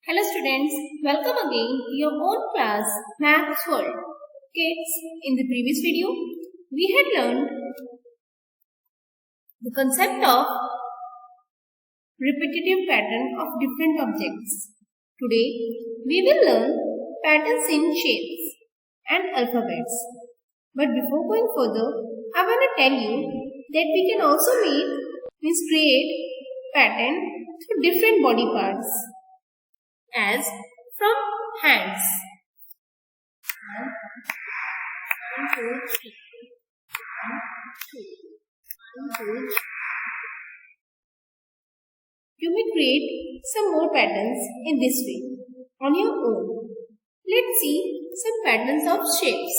Hello students, welcome again to your own class Maths World. Kids, in the previous video, we had learned the concept of repetitive pattern of different objects. Today, we will learn patterns in shapes and alphabets. But before going further, I want to tell you that we can also create pattern through different body parts. As from hands. 1, 2, 3. 1, 2. 1, 2, 3. You may create some more patterns in this way on your own. Let's see some patterns of shapes.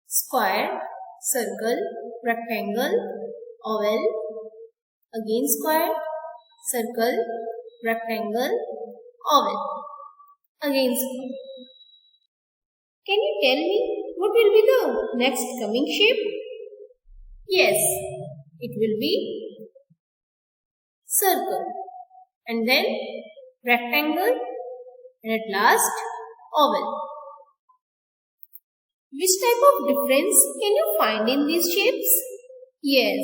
Square, circle, rectangle, oval, again square, circle, rectangle, oval, again square. Can you tell me what will be the next coming shape? Yes, it will be circle, and then rectangle, and at last oval. Which type of difference can you find in these shapes? Yes,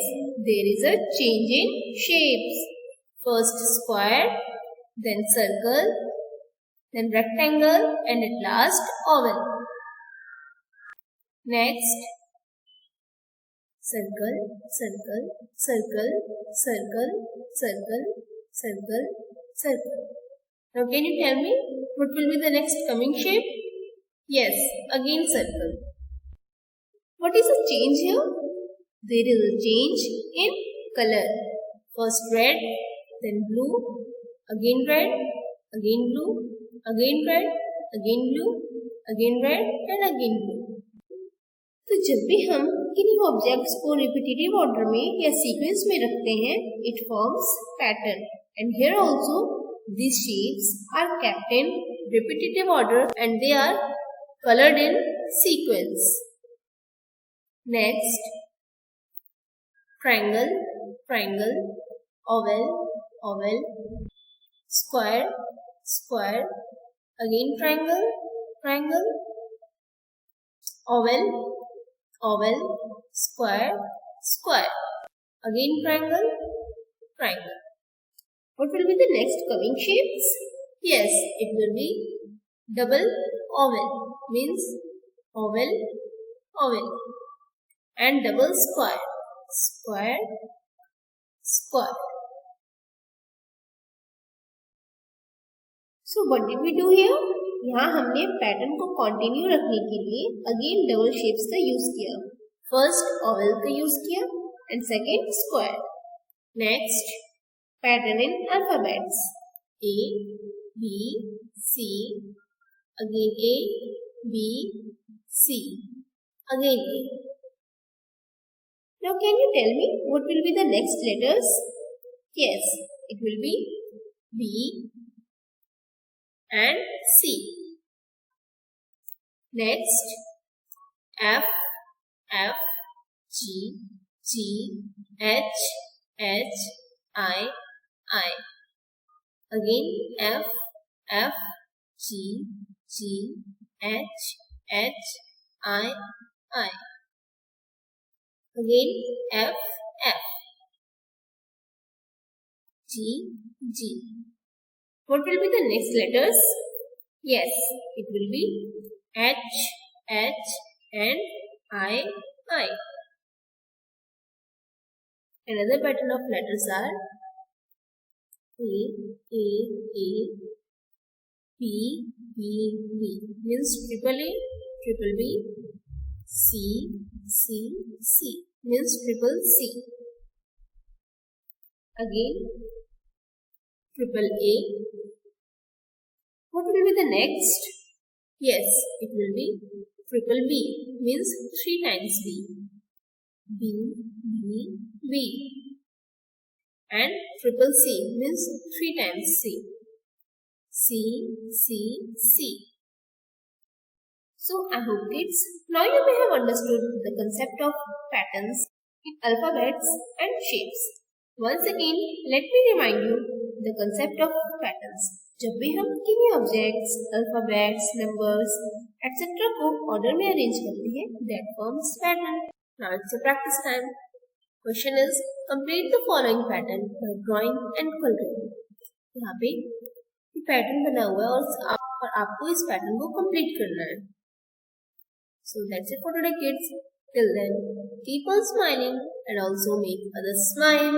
there is a change in shapes. First square, then circle, then rectangle, and at last oval. Next, circle, circle, circle, circle, circle, circle, circle. Now can you tell me what will be the next coming shape? Yes, again circle. What is the change here? There is a change in color. First red, then blue, again red, again blue, again red, again blue, again red and again blue. तो जब भी हम किन्हीं objects को repetitive order में या sequence में रखते हैं, it forms pattern. And here also these shapes are kept in repetitive order and they are colored in sequence. Next, triangle, triangle, oval, oval, square, square, again triangle, triangle, oval, oval, square, square, again triangle, triangle. What will be the next coming shapes? Yes, it will be double oval, means oval, oval, and double square, square, square. So what did we do here? यहाँ हमने pattern को continue रखने के लिए again double shapes का use किया. First Oval का use किया and second square. Next, pattern in alphabets. A, B, C, again A, B, C, again A. Now can you tell me what will be the next letters? Yes, it will be B and C. Next, F, F, G, G, H, H, I, I. Again F, F, G, G, H, H, I, I. Again F, F, G, G. What will be the next letters? Yes, it will be H, H and I, I. Another pattern of letters are A, B, B, B. Means triple A, triple B. C, C, C. Means triple C. Again, triple A. What will be the next? Yes, it will be triple B, means 3 times B. B, B, B. And triple C means 3 times C. C, C, C. So I hope kids, now you may have understood the concept of patterns in alphabets and shapes. Once again, let me remind you the concept of patterns. जब भी हम किसी objects, alphabets, numbers etc. को order में arrange करते हैं, that forms pattern. Now it's a practice time. Question is, complete the following pattern by drawing and coloring. यहाँ पे पैटर्न बना हुआ है और आपको इस पैटर्न को कंप्लीट करना है. So that's it for today, kids. Till then, keep on smiling and also make others smile.